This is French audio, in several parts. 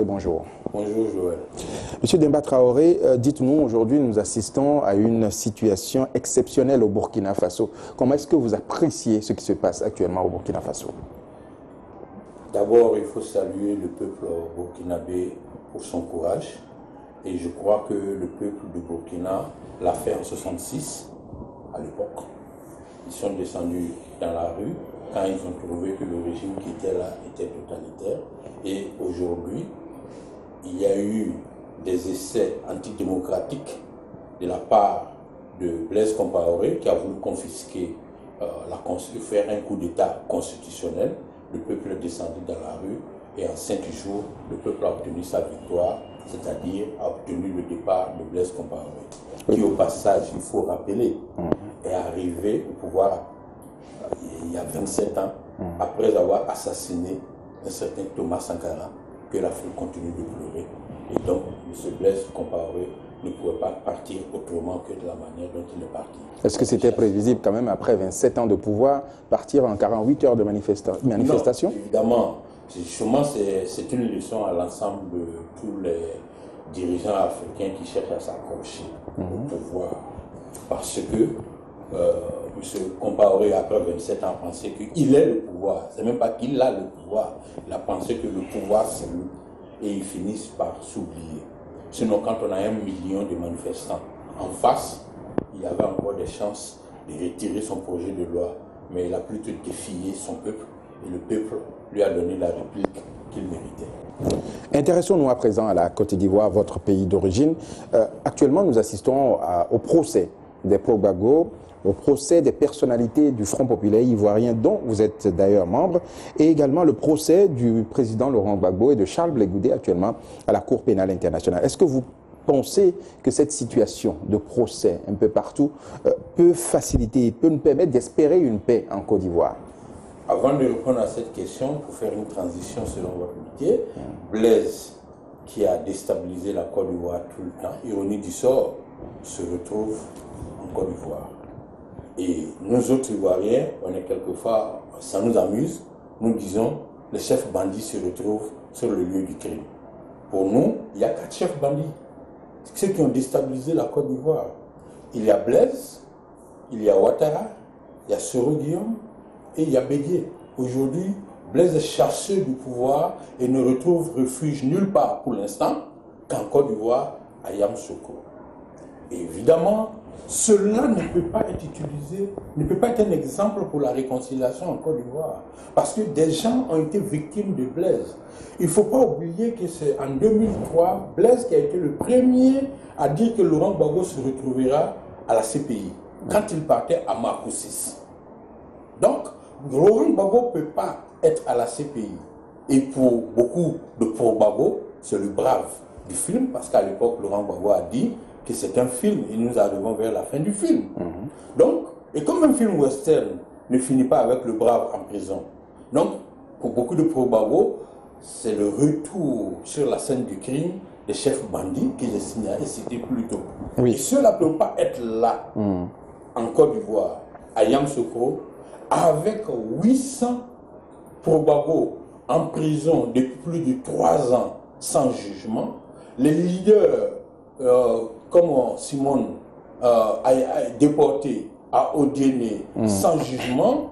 bonjour. Bonjour Joël. Monsieur Demba Traoré, dites-nous, aujourd'hui nous assistons à une situation exceptionnelle au Burkina Faso. Comment est-ce que vous appréciez ce qui se passe actuellement au Burkina Faso? D'abord, il faut saluer le peuple burkinabé pour son courage. Et je crois que le peuple de Burkina l'a fait en 1966, à l'époque. Ils sont descendus dans la rue quand ils ont trouvé que le régime qui était là était totalitaire. Et aujourd'hui, il y a eu des essais antidémocratiques de la part de Blaise Compaoré qui a voulu confisquer, faire un coup d'État constitutionnel. Le peuple est descendu dans la rue et en 5 jours, le peuple a obtenu sa victoire, c'est-à-dire a obtenu le départ de Blaise Compaoré, qui au passage, il faut rappeler, est arrivé au pouvoir il y a 27 ans, après avoir assassiné un certain Thomas Sankara, que l'Afrique continue de pleurer. Et donc, M. Blaise Compaoré ne pouvait pas partir autrement que de la manière dont il est parti. Est-ce que c'était prévisible quand même, après 27 ans de pouvoir, partir en 48 heures de manifestation? Non, évidemment. Justement, c'est une leçon à l'ensemble de tous les dirigeants africains qui cherchent à s'accrocher au pouvoir. Parce que M. Compaoré, après 27 ans, pensait qu'il est le pouvoir. Ce n'est même pas qu'il a le pouvoir. Il a pensé que le pouvoir, c'est lui. Et ils finissent par s'oublier. Sinon, quand on a 1 million de manifestants en face, il y avait encore des chances de retirer son projet de loi. Mais il a plutôt défié son peuple. Et le peuple lui a donné la réplique qu'il méritait. Intéressons-nous à présent à la Côte d'Ivoire, votre pays d'origine. Actuellement, nous assistons au procès des Pro-Gbagbo, au procès des personnalités du Front populaire ivoirien, dont vous êtes d'ailleurs membre, et également le procès du président Laurent Gbagbo et de Charles Blé Goudé actuellement à la Cour pénale internationale. Est-ce que vous pensez que cette situation de procès un peu partout peut faciliter, peut nous permettre d'espérer une paix en Côte d'Ivoire? Avant de répondre à cette question, pour faire une transition selon votre métier, Blaise, qui a déstabilisé la Côte d'Ivoire tout le temps, ironie du sort, se retrouve en Côte d'Ivoire. Et nous autres Ivoiriens, on est quelquefois, ça nous amuse, nous disons, les chefs bandits se retrouvent sur le lieu du crime. Pour nous, il y a 4 chefs bandits, ceux qui ont déstabilisé la Côte d'Ivoire. Il y a Blaise, il y a Ouattara, il y a Soro Guillaume et il y a Bédié. Aujourd'hui, Blaise est chassé du pouvoir et ne retrouve refuge nulle part pour l'instant qu'en Côte d'Ivoire, à Yamoussoukro. Et évidemment, cela ne peut pas être utilisé, ne peut pas être un exemple pour la réconciliation en Côte d'Ivoire. Parce que des gens ont été victimes de Blaise. Il ne faut pas oublier que c'est en 2003, Blaise qui a été le premier à dire que Laurent Gbagbo se retrouvera à la CPI, quand il partait à Marcoussis. Donc, Laurent Gbagbo ne peut pas être à la CPI. Et pour beaucoup de pro-Gbagbo, c'est le brave du film, parce qu'à l'époque, Laurent Gbagbo a dit que c'est un film et nous arrivons vers la fin du film. Donc, et comme un film western ne finit pas avec le brave en prison, donc pour beaucoup de pro-Gbagbo, c'est le retour sur la scène du crime des chefs bandits que j'ai signalé, c'était plus tôt. Oui. Et cela ne peut pas être là, en Côte d'Ivoire, à Yamoussoukro, avec 800 pro-Gbagbo en prison depuis plus de 3 ans sans jugement, les leaders comme Simone a déporté à Odiéné sans jugement,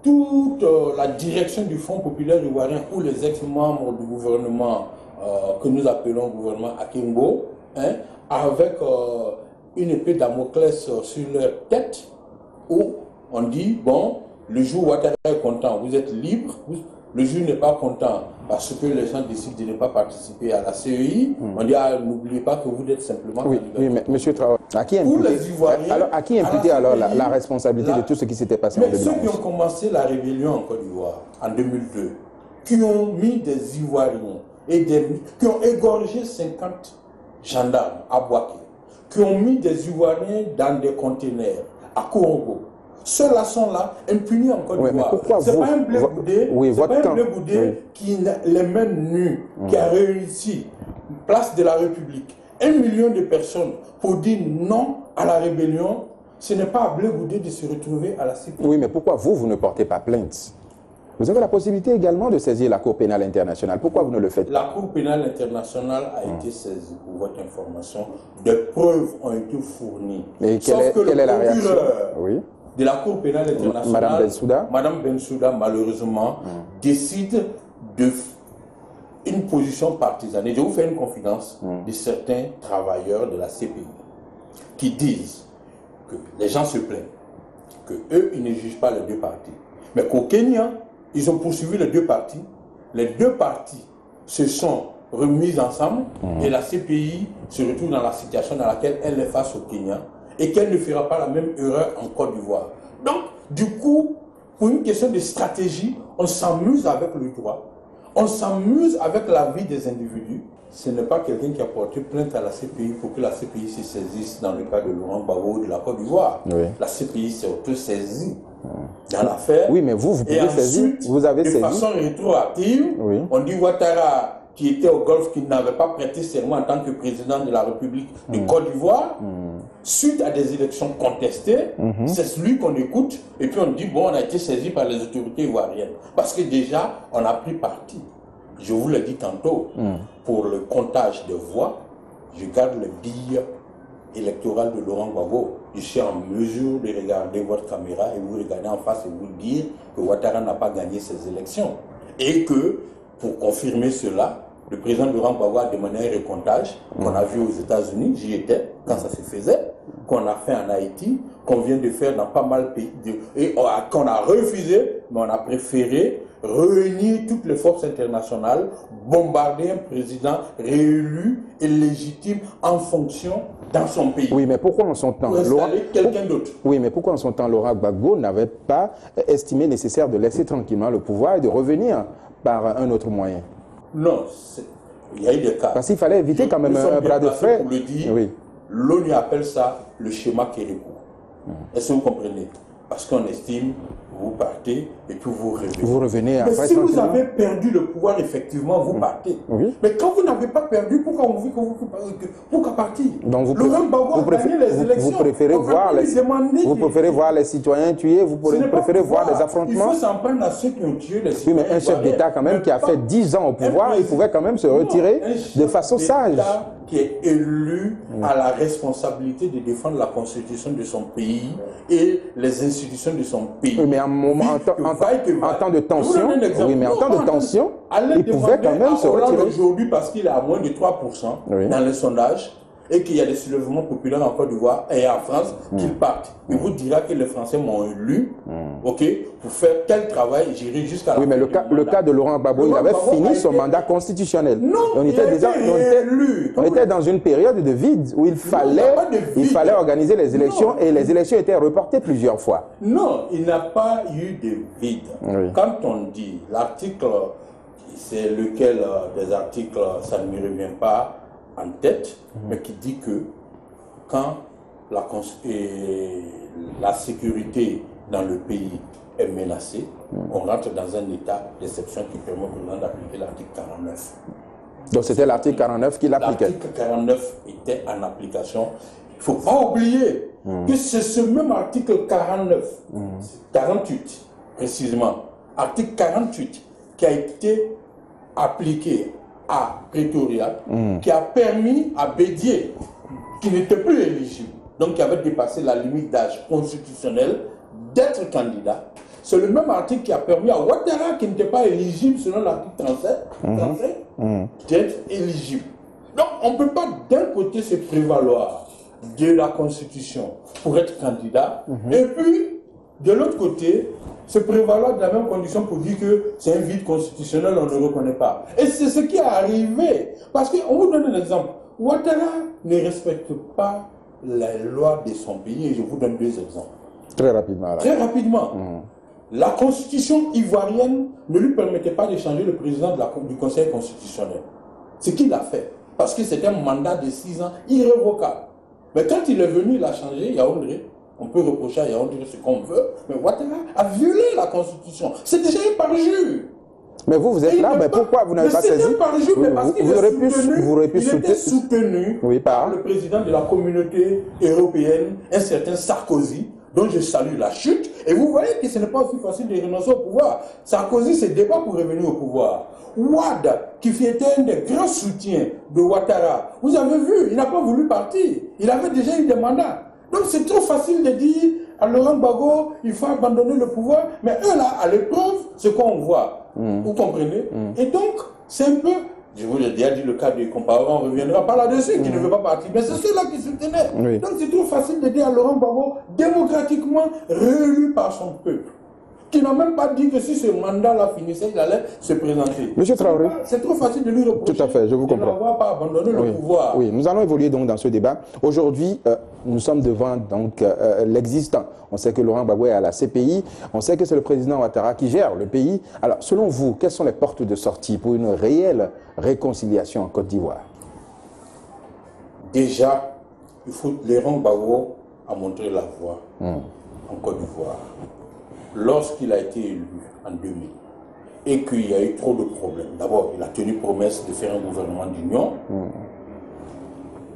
toute la direction du Front populaire ivoirien ou les ex-membres du gouvernement que nous appelons gouvernement Akimbo, avec une épée Damoclès sur leur tête, où on dit, bon, le jour où Ouattara est content, vous êtes libre, le jour n'est pas content parce que les gens décident de ne pas participer à la CEI, on dit, n'oubliez pas que vous êtes simplement... Oui, mais M. Traoré, à qui imputer alors la responsabilité de tout ce qui s'était passé en 2011? Ceux qui ont commencé la rébellion en Côte d'Ivoire en 2002, qui ont mis des Ivoiriens et qui ont égorgé 50 gendarmes à Bouaké, qui ont mis des Ivoiriens dans des conteneurs à Korogo, ceux-là sont là, impunis en Côte d'Ivoire. C'est pas un Blé Goudé qui les mène nus, qui a réussi, place de la République, 1 million de personnes pour dire non à la rébellion. Ce n'est pas à Blé Goudé de se retrouver à la CPI. Oui, mais pourquoi vous ne portez pas plainte? Vous avez la possibilité également de saisir la Cour pénale internationale. Pourquoi vous ne le faites pas? La Cour pénale internationale a été saisie, pour votre information. Des preuves ont été fournies. Et quelle est la réaction? Oui. De la Cour pénale internationale, Madame Bensouda, malheureusement, décide de une position partisane. Et je vous fais une confidence de certains travailleurs de la CPI qui disent que les gens se plaignent, que eux, ils ne jugent pas les deux parties. Mais qu'au Kenya, ils ont poursuivi les deux parties. Les deux parties se sont remises ensemble et la CPI se retrouve dans la situation dans laquelle elle est face au Kenya et qu'elle ne fera pas la même erreur en Côte d'Ivoire. Donc, du coup, pour une question de stratégie, on s'amuse avec le droit, on s'amuse avec la vie des individus. Ce n'est pas quelqu'un qui a porté plainte à la CPI pour que la CPI se saisisse dans le cas de Laurent Gbagbo de la Côte d'Ivoire. Oui. La CPI s'est auto-saisie dans l'affaire. Oui, mais vous pouvez saisir. Vous avez saisi. De façon rétroactive, on dit Ouattara, qui était au Golfe, qui n'avait pas prêté serment en tant que président de la République de Côte d'Ivoire, suite à des élections contestées, c'est lui qu'on écoute, et puis on dit, bon, on a été saisi par les autorités ivoiriennes. Parce que déjà, on a pris parti. Je vous l'ai dit tantôt, pour le comptage de voix, je garde le billet électoral de Laurent Gbagbo. Je suis en mesure de regarder votre caméra et vous regarder en face et vous dire que Ouattara n'a pas gagné ces élections. Et que, pour confirmer cela, le président Laurent Gbagbo a demandé un recomptage qu'on a vu aux États-Unis, j'y étais quand ça se faisait, qu'on a fait en Haïti, qu'on vient de faire dans pas mal de pays, et qu'on a refusé, mais on a préféré réunir toutes les forces internationales, bombarder un président réélu et légitime en fonction dans son pays. Oui, mais pourquoi en son temps quelqu'un d'autre? Oui, mais pourquoi en son temps Laurent Gbagbo n'avait pas estimé nécessaire de laisser tranquillement le pouvoir et de revenir par un autre moyen? Non, il y a eu des cas. Parce qu'il fallait éviter quand même un bras de fer. Pour le dire, l'ONU appelle ça le schéma Kérékou. Est-ce que vous comprenez? Parce qu'on estime, vous partez et puis vous revenez. Vous revenez après. Mais si vous avez perdu le pouvoir, effectivement, vous partez. Oui. Mais quand vous n'avez pas perdu, pourquoi on dit que pourquoi partir? Donc vous préférez voir les citoyens tués, vous préférez voir les affrontements. Il faut s'en prendre à ceux qui ont tué les citoyens. Oui, mais un chef d'État quand même qui a fait 10 ans au pouvoir, il pouvait quand même se retirer de façon sage. Qui est élu à la responsabilité de défendre la constitution de son pays et les institutions de son pays. Oui, mais en temps de tension, il pouvait quand même se retirer. Aujourd'hui, parce qu'il est à moins de 3% dans les sondages, et qu'il y a des soulèvements populaires en Côte d'Ivoire et en France, qu'il parte. Il vous dira que les Français m'ont élu, ok, pour faire tel travail, j'irai jusqu'à la fin. Oui, mais le cas de Laurent Gbagbo, il avait fini son mandat constitutionnel. Non, on était dans une période de vide où il fallait organiser les élections et les élections étaient reportées plusieurs fois. Non, il n'a pas eu de vide. Oui. Quand on dit l'article, c'est lequel des articles, ça ne me revient pas en tête, mais qui dit que quand la sécurité dans le pays est menacée, on rentre dans un état d'exception qui permet au président d'appliquer l'article 49. Donc c'était l'article 49 qui l'appliquait. L'article 49 était en application. Il ne faut pas oublier que c'est ce même article 48 précisément, article 48 qui a été appliqué à Pretoria, qui a permis à Bédié, qui n'était plus éligible, donc qui avait dépassé la limite d'âge constitutionnel, d'être candidat. C'est le même article qui a permis à Ouattara, qui n'était pas éligible selon l'article 37, d'être éligible. Donc on ne peut pas d'un côté se prévaloir de la Constitution pour être candidat, et puis de l'autre côté, se prévaloir de la même condition pour dire que c'est un vide constitutionnel, on ne reconnaît pas. Et c'est ce qui est arrivé. Parce qu'on vous donne un exemple. Ouattara ne respecte pas la loi de son pays, et je vous donne 2 exemples. Très rapidement. Alors. Très rapidement. La constitution ivoirienne ne lui permettait pas de changer le président du Conseil constitutionnel. Ce qu'il a fait. Parce que c'était un mandat de 6 ans irrévocable. Mais quand il est venu, il a changé, Yaoundé. On peut reprocher à Yaoundé ce qu'on veut, mais Ouattara a violé la Constitution. C'est déjà un parjure. Mais vous êtes là, mais pourquoi vous n'avez pas saisi? Vous aurez pu soutenu par le président de la communauté européenne, un certain Sarkozy, dont je salue la chute. Et vous voyez que ce n'est pas aussi facile de renoncer au pouvoir. Sarkozy s'est débat pour revenir au pouvoir. Wade, qui était un des grands soutiens de Ouattara, vous avez vu, il n'a pas voulu partir. Il avait déjà eu des mandats. Donc c'est trop facile de dire à Laurent Gbagbo, il faut abandonner le pouvoir. Mais eux là, à l'épreuve, ce qu'on voit. Vous comprenez? Et donc, c'est un peu... Je vous l'ai déjà dit, le cas des comparateurs, on ne reviendra pas là-dessus, qui ne veut pas partir. Mais c'est ceux-là qui soutenaient. Oui. Donc c'est trop facile de dire à Laurent Gbagbo, démocratiquement réélu par son peuple, qui n'a même pas dit que si ce mandat-là finissait, il allait se présenter. Monsieur Traoré. C'est trop facile de lui reprocher. Tout à fait, je vous comprends. De n'avoir pas abandonné le pouvoir. Oui, nous allons évoluer donc dans ce débat. Aujourd'hui, nous sommes devant donc l'existant. On sait que Laurent Gbagbo est à la CPI. On sait que c'est le président Ouattara qui gère le pays. Alors, selon vous, quelles sont les portes de sortie pour une réelle réconciliation en Côte d'Ivoire? Déjà, Laurent Gbagbo a montré la voie en Côte d'Ivoire. Lorsqu'il a été élu en 2000 et qu'il y a eu trop de problèmes, d'abord, il a tenu promesse de faire un gouvernement d'union.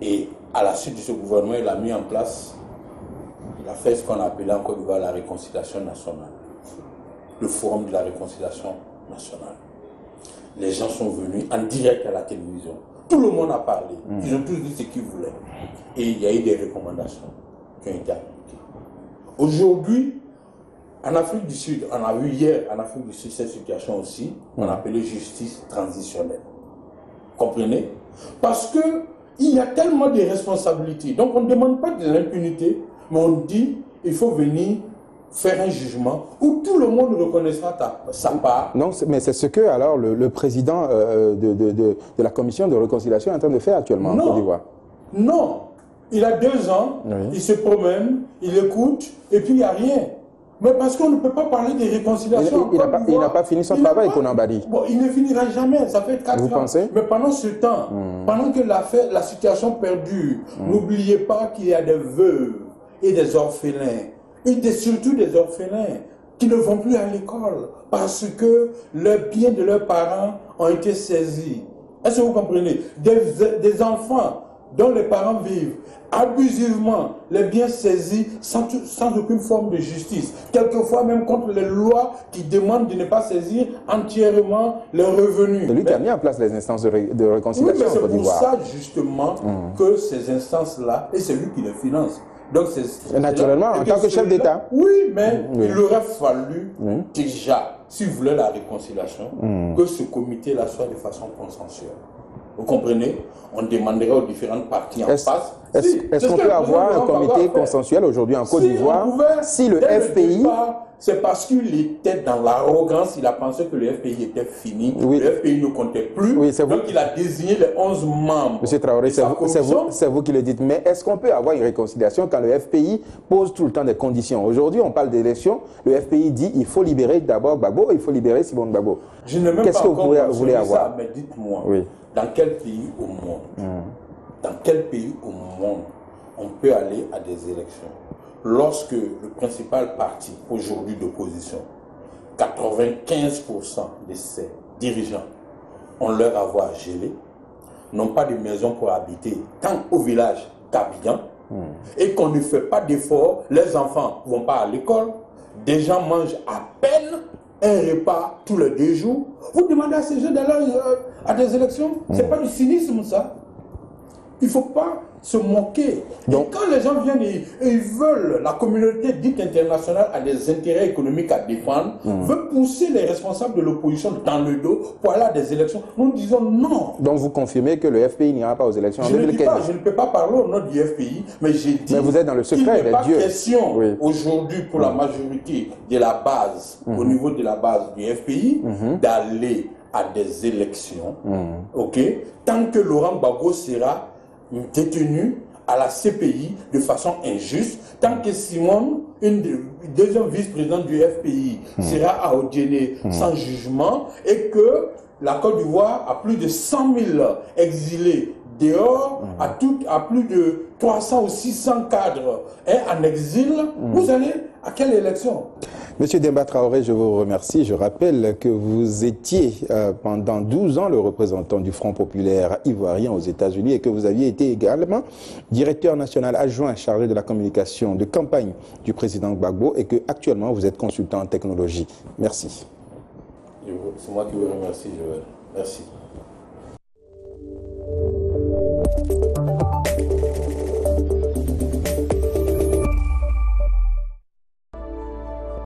Et à la suite de ce gouvernement, il a mis en place, il a fait ce qu'on appelait en Côte d'Ivoire la réconciliation nationale. Le forum de la réconciliation nationale. Les gens sont venus en direct à la télévision. Tout le monde a parlé. Ils ont tous dit ce qu'ils voulaient. Et il y a eu des recommandations qui ont été appliquées. Aujourd'hui, en Afrique du Sud, on a vu hier en Afrique du Sud cette situation aussi, on a appelé justice transitionnelle. Comprenez? Parce que il y a tellement de responsabilités. Donc on ne demande pas de l'impunité, mais on dit il faut venir faire un jugement où tout le monde reconnaîtra sa part. Non, mais c'est ce que alors le président de la commission de réconciliation est en train de faire actuellement en Côte d'Ivoire. Non, il a 2 ans, il se promène, il écoute, et puis il n'y a rien. Mais parce qu'on ne peut pas parler de réconciliation. Il n'a pas fini son travail, Konan Badi. Bon, il ne finira jamais, ça fait 4 ans. Vous pensez? Mais pendant ce temps, pendant que la situation perdure, n'oubliez pas qu'il y a des veuves et des orphelins, et surtout des orphelins qui ne vont plus à l'école parce que les biens de leurs parents ont été saisis. Est-ce que vous comprenez? Des enfants dont les parents vivent abusivement, les biens saisis sans aucune forme de justice. Quelquefois même contre les lois qui demandent de ne pas saisir entièrement leurs revenus. C'est lui qui a mis en place les instances de réconciliation en Côte d'Ivoire. C'est pour ça justement que ces instances-là, et c'est lui qui les finance. Donc naturellement, en tant que chef d'État. Oui, mais il aurait fallu déjà, si vous voulez la réconciliation, que ce comité-là soit de façon consensuelle. Vous comprenez? On demanderait aux différentes parties en face. Est-ce qu'on peut avoir un comité consensuel aujourd'hui en Côte d'Ivoire si le FPI... C'est parce qu'il était dans l'arrogance, il a pensé que le FPI était fini, le FPI ne comptait plus, donc il a désigné les 11 membres. Monsieur Traoré, c'est vous qui le dites, mais est-ce qu'on peut avoir une réconciliation quand le FPI pose tout le temps des conditions? Aujourd'hui, on parle d'élections, le FPI dit il faut libérer d'abord Gbagbo, il faut libérer Simon Gbagbo. Je ne même Qu'est-ce que vous voulez avoir ça, mais dites-moi, dans quel pays au monde, dans quel pays au monde on peut aller à des élections lorsque le principal parti aujourd'hui d'opposition, 95% de ses dirigeants ont leur avoir gelé, n'ont pas de maison pour habiter, tant au village qu'Abidjan, et qu'on ne fait pas d'efforts, les enfants ne vont pas à l'école, des gens mangent à peine un repas tous les 2 jours. Vous demandez à ces gens d'aller à des élections, c'est pas du cynisme ça. Il ne faut pas se moquer. Donc, et quand les gens viennent et ils veulent, la communauté dite internationale a des intérêts économiques à défendre, veut pousser les responsables de l'opposition dans le dos pour aller à des élections, nous disons non. Donc vous confirmez que le FPI n'ira pas aux élections en 2015? Je ne peux pas parler au nom du FPI, mais j'ai dit mais vous êtes dans le secret des dieux. Il n'est pas question aujourd'hui pour la majorité de la base, au niveau de la base du FPI, d'aller à des élections, tant que Laurent Gbagbo sera détenu à la CPI de façon injuste, tant que Simon, deuxième vice-présidente du FPI, sera à Odiené sans jugement, et que la Côte d'Ivoire a plus de 100 000 exilés dehors, à plus de 300 ou 600 cadres en exil, vous allez À quelle élection? Monsieur Demba Traoré, je vous remercie. Je rappelle que vous étiez pendant 12 ans le représentant du Front populaire ivoirien aux États-Unis et que vous aviez été également directeur national adjoint chargé de la communication de campagne du président Gbagbo et que actuellement vous êtes consultant en technologie. Merci. C'est moi qui vous remercie, Joël. Merci.